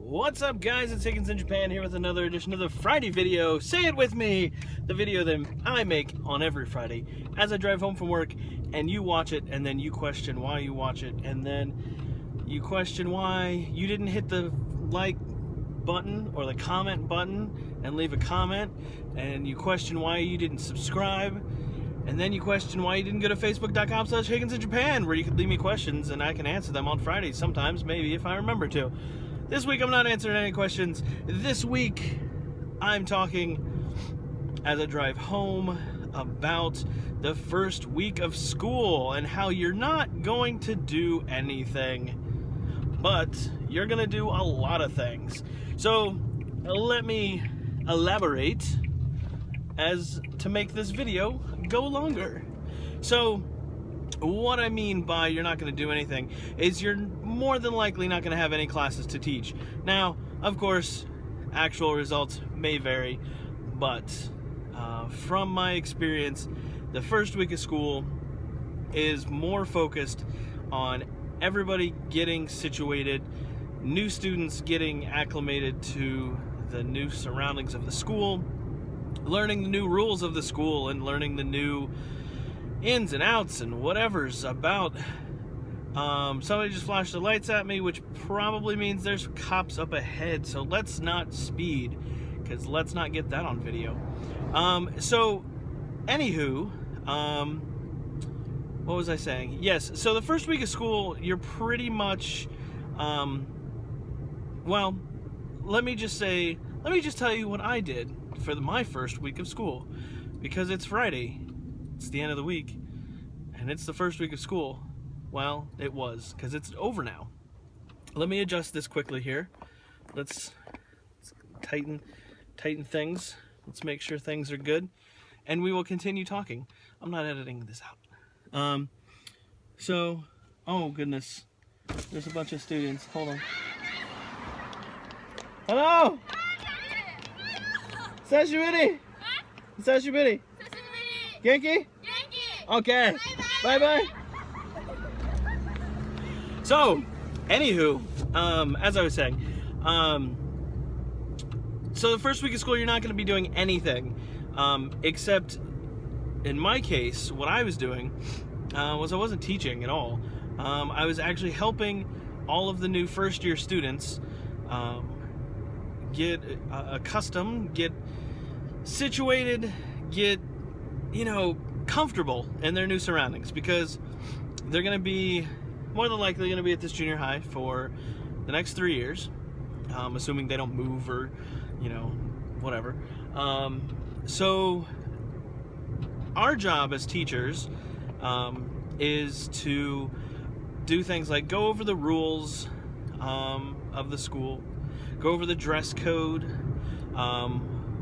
What's up, guys? It's Higgins in Japan here with another edition of the Friday video. Say it with me! The video that I make on every Friday as I drive home from work, and you watch it, and then you question why you watch it, and then you question why you didn't hit the like button or the comment button and leave a comment, and you question why you didn't subscribe, and then you question why you didn't go to facebook.com/Higgins in Japan, where you could leave me questions and I can answer them on Fridays sometimes, maybe, if I remember to. This week I'm not answering any questions. This week I'm talking as I drive home about the first week of school and how you're not going to do anything, but you're gonna do a lot of things. So let me elaborate as to make this video go longer. So what I mean by you're not going to do anything is you're more than likely not going to have any classes to teach. Now, of course, actual results may vary, but from my experience, the first week of school is more focused on everybody getting situated, new students getting acclimated to the new surroundings of the school, learning the new rules of the school, and learning the new ins and outs and whatever's about. Somebody just flashed the lights at me, which probably means there's cops up ahead, so let's not speed, because let's not get that on video. So anywho, what was I saying? Yes, so the first week of school, you're pretty much, well, let me just tell you what I did for my first week of school, because it's Friday. It's the end of the week, and it's the first week of school. Well, it was, because it's over now. Let me adjust this quickly here. Let's tighten things. Let's make sure things are good, and we will continue talking. I'm not editing this out. So, oh goodness, there's a bunch of students. Hold on. Hello! Sashiburi! Sashiburi! Genki? Okay. Bye-bye. So, anywho, as I was saying, so the first week of school, you're not going to be doing anything, except, in my case, what I was doing was I wasn't teaching at all. I was actually helping all of the new first-year students get accustomed, get situated, get, comfortable in their new surroundings, because they're going to be more than likely going to be at this junior high for the next 3 years, assuming they don't move or, whatever. So our job as teachers is to do things like go over the rules of the school, go over the dress code.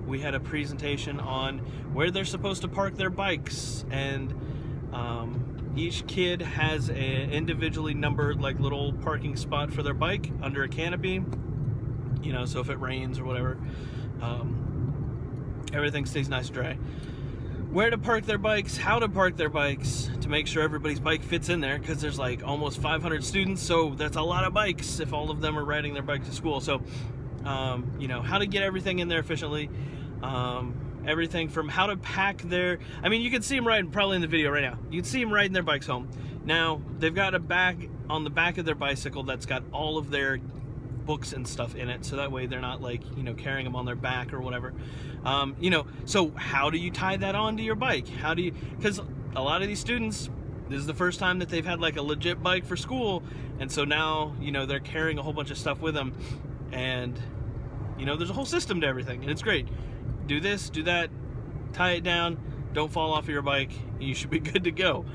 We had a presentation on where they're supposed to park their bikes, and each kid has an individually numbered little parking spot for their bike under a canopy, so if it rains or whatever, everything stays nice and dry. Where to park their bikes, how to park their bikes, to make sure everybody's bike fits in there, because there's almost 500 students, so that's a lot of bikes if all of them are riding their bike to school. So how to get everything in there efficiently, everything from how to pack their, you can see them riding probably in the video right now. You can see them riding their bikes home. Now, they've got a bag on the back of their bicycle that's got all of their books and stuff in it, so that way they're not carrying them on their back or whatever. So how do you tie that onto your bike? Because a lot of these students, this is the first time that they've had a legit bike for school, and so now, they're carrying a whole bunch of stuff with them, and there's a whole system to everything, and it's great. Do this, do that, tie it down, don't fall off of your bike, you should be good to go.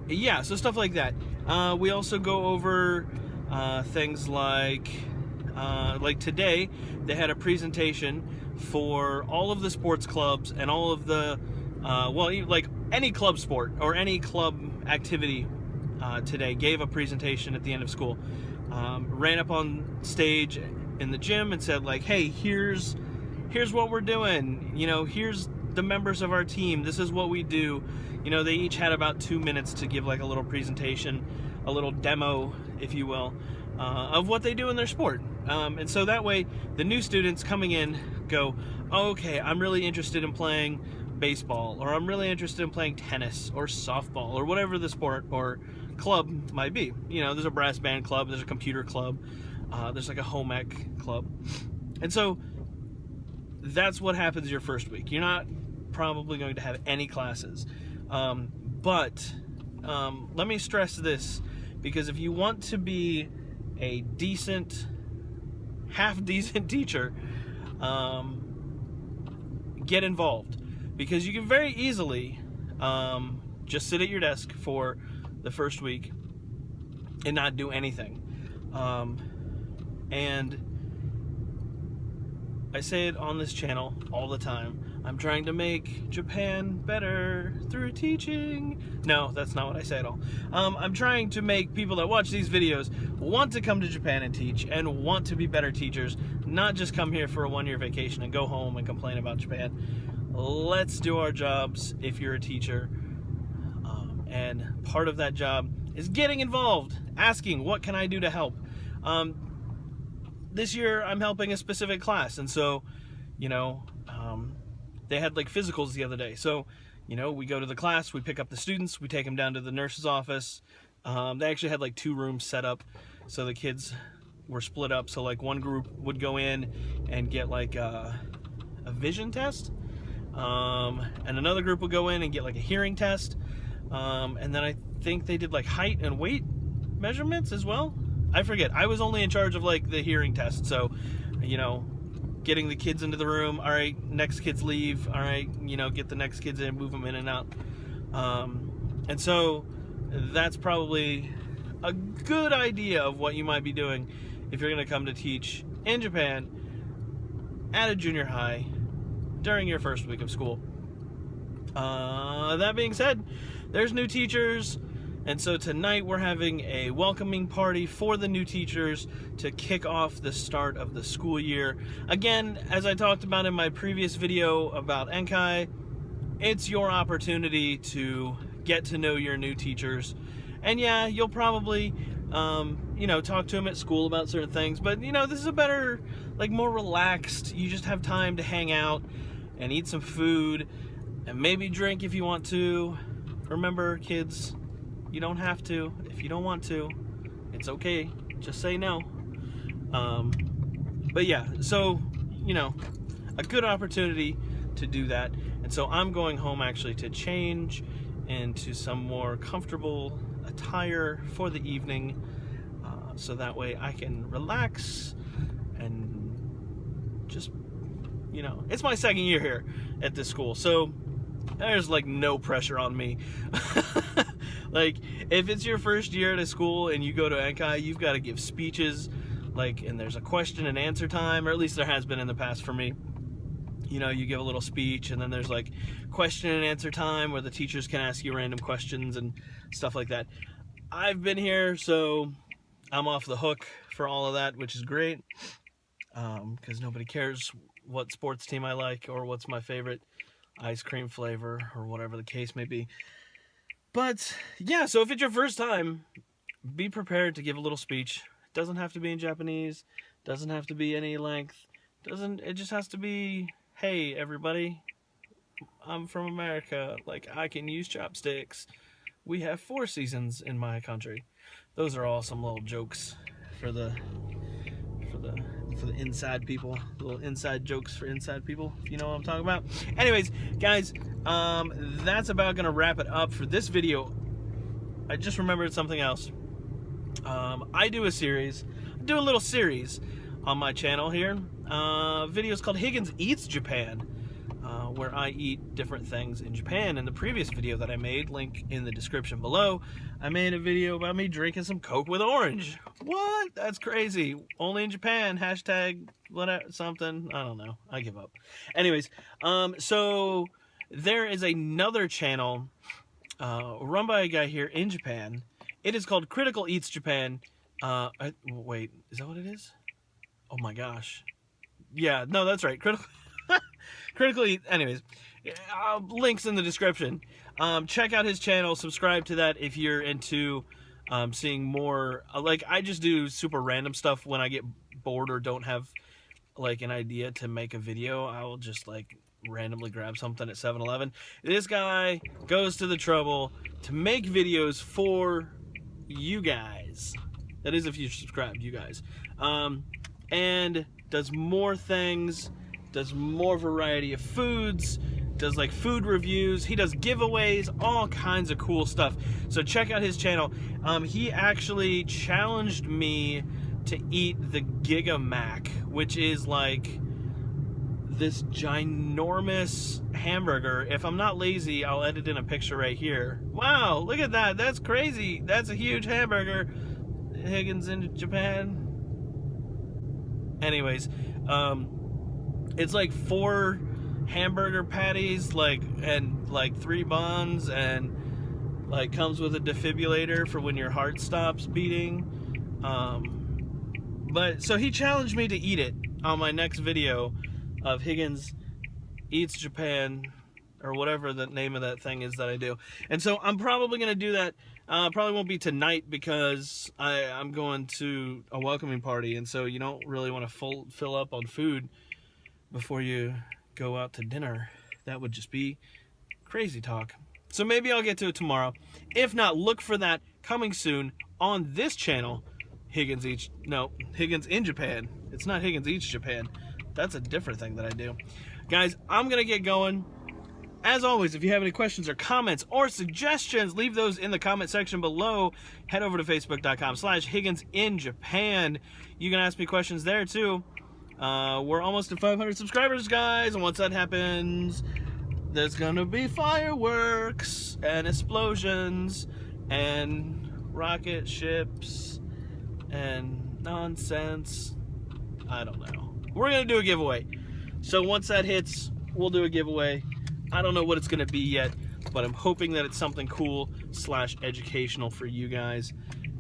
Yeah, so stuff like that. We also go over things like today, they had a presentation for all of the sports clubs and all of the, any club sport or any club activity today gave a presentation at the end of school. Ran up on stage in the gym and said hey, here's what we're doing, here's the members of our team, this is what we do. They each had about 2 minutes to give a little presentation a little demo, if you will, of what they do in their sport. And so that way, the new students coming in go, oh, okay, I'm really interested in playing baseball, or I'm really interested in playing tennis or softball or whatever the sport or club might be. You know, there's a brass band club, there's a computer club, there's like a home ec club. And so that's what happens your first week. You're not probably going to have any classes. But let me stress this, because if you want to be a decent, half-decent teacher, get involved. Because you can very easily just sit at your desk for the first week and not do anything. And I say it on this channel all the time. I'm trying to make Japan better through teaching. No, that's not what I say at all. I'm trying to make people that watch these videos want to come to Japan and teach, and want to be better teachers, not just come here for a one-year vacation and go home and complain about Japan. Let's do our jobs if you're a teacher. And part of that job is getting involved, asking, what can I do to help? This year I'm helping a specific class, and so, you know, they had like physicals the other day. So, you know, we go to the class, we pick up the students, we take them down to the nurse's office. They actually had like 2 rooms set up, so the kids were split up. So like one group would go in and get like a vision test, and another group would go in and get like a hearing test, and then I think they did like height and weight measurements as well. I forget. I was only in charge of like the hearing test, so, you know, getting the kids into the room. All right, next kids leave. All right, you know, get the next kids in, move them in and out. And so that's probably a good idea of what you might be doing if you're going to come to teach in Japan at a junior high during your first week of school. That being said, there's new teachers. And so tonight we're having a welcoming party for the new teachers to kick off the start of the school year. Again, as I talked about in my previous video about Enkai, it's your opportunity to get to know your new teachers. And yeah, you'll probably, you know, talk to them at school about certain things. But, you know, this is a better, like, more relaxed. You just have time to hang out and eat some food and maybe drink if you want to. Remember, kids, you don't have to. If you don't want to, it's okay. Just say no. But yeah, so, you know, a good opportunity to do that. And so I'm going home actually to change into some more comfortable attire for the evening, so that way I can relax and just, you know, it's my second year here at this school, so there's like no pressure on me. Like, if it's your first year at a school and you go to Enkai, you've got to give speeches, like, and there's a question and answer time, or at least there has been in the past for me. You know, you give a little speech, and then there's like question and answer time where the teachers can ask you random questions and stuff like that. I've been here, so I'm off the hook for all of that, which is great, because nobody cares what sports team I like or what's my favorite ice cream flavor or whatever the case may be. But yeah, so if it's your first time, be prepared to give a little speech. It doesn't have to be in Japanese, doesn't have to be any length, it just has to be, hey everybody, I'm from America, like, I can use chopsticks. We have 4 seasons in my country. Those are all some little jokes for the inside people, little inside jokes for inside people, if you know what I'm talking about. Anyways, guys, that's about gonna wrap it up for this video. I just remembered something else. I do a little series on my channel here. Videos called Higgins Eats Japan, where I eat different things in Japan. In the previous video that I made, link in the description below, I made a video about me drinking some Coke with orange. What? That's crazy. Only in Japan. Hashtag whatever, something. I don't know. I give up. Anyways, so there is another channel run by a guy here in Japan. It is called Critical Eats Japan. Wait, is that what it is? Oh my gosh. Yeah, no, that's right. Critical Eat. Anyways, links in the description. Check out his channel. Subscribe to that if you're into seeing more, like, I just do super random stuff when I get bored or don't have like an idea to make a video. I will just like randomly grab something at 7-Eleven. This guy goes to the trouble to make videos for you guys. That is if you subscribe, you guys. And does more things, does more variety of foods, does like food reviews, he does giveaways, all kinds of cool stuff. So check out his channel. He actually challenged me to eat the Giga Mac, which is like this ginormous hamburger. If I'm not lazy, I'll edit in a picture right here. Wow, look at that. That's crazy. That's a huge hamburger. Higgins in Japan. Anyways, it's like 4 hamburger patties, like, and like 3 buns, and like comes with a defibrillator for when your heart stops beating. But so he challenged me to eat it on my next video of Higgins Eats Japan, or whatever the name of that thing is that I do. And so I'm probably going to do that. Probably won't be tonight because I'm going to a welcoming party. And so you don't really want to fill up on food before you go out to dinner. That would just be crazy talk. So maybe I'll get to it tomorrow. If not, look for that coming soon on this channel. Higgins in Japan. It's not Higgins Eats Japan. That's a different thing that I do. Guys, I'm going to get going. As always, if you have any questions or comments or suggestions, leave those in the comment section below. Head over to facebook.com/HigginsInJapan. You can ask me questions there too. We're almost at 500 subscribers, guys. And once that happens, there's going to be fireworks and explosions and rocket ships and nonsense. I don't know. We're going to do a giveaway. So once that hits, we'll do a giveaway. I don't know what it's going to be yet, but I'm hoping that it's something cool / educational for you guys.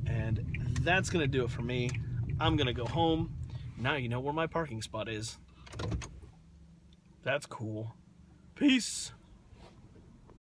And that's going to do it for me. I'm going to go home. Now you know where my parking spot is. That's cool. Peace.